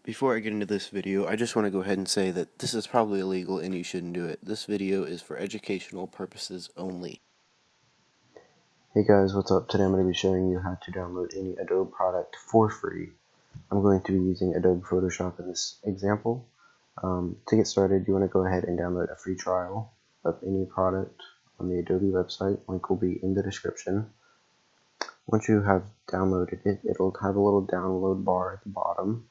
Before I get into this video, I just want to go ahead and say that this is probably illegal and you shouldn't do it. This video is for educational purposes only. Hey guys, what's up? Today I'm going to be showing you how to download any Adobe product for free. I'm going to be using Adobe Photoshop in this example. To get started, you want to go ahead and download a free trial of any product on the Adobe website. Link will be in the description. Once you have downloaded it, it'll have a little download bar at the bottom,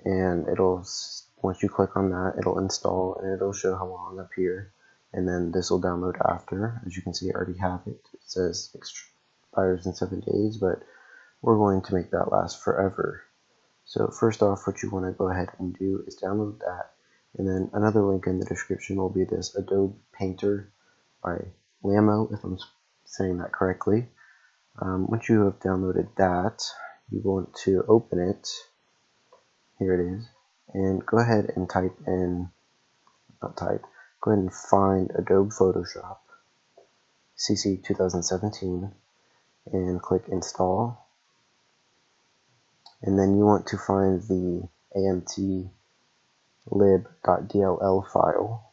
and once you click on that, it'll install and it'll show how long up here. And then this will download after. As you can see, I already have it. It says expires in 7 days, but we're going to make that last forever. So first off, what you want to go ahead and do is download that. And then another link in the description will be this Adobe Painter by Lamo, if I'm saying that correctly. Once you have downloaded that, you want to open it. Here it is. And go ahead and go ahead and find Adobe Photoshop CC 2017 and click install. And then you want to find the amtlib.dll file,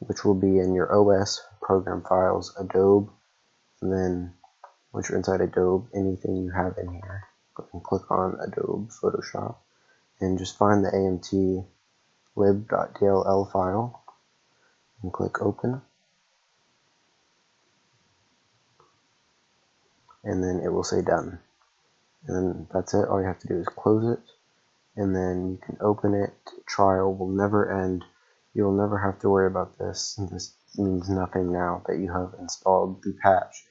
which will be in your OS program files, Adobe, and then once you're inside Adobe, anything you have in here, go and click on Adobe Photoshop and just find the amtlib.dll file and click open. And then it will say done. And then that's it. All you have to do is close it, and then you can open it. Trial will never end. You'll never have to worry about this. This means nothing now that you have installed the patch.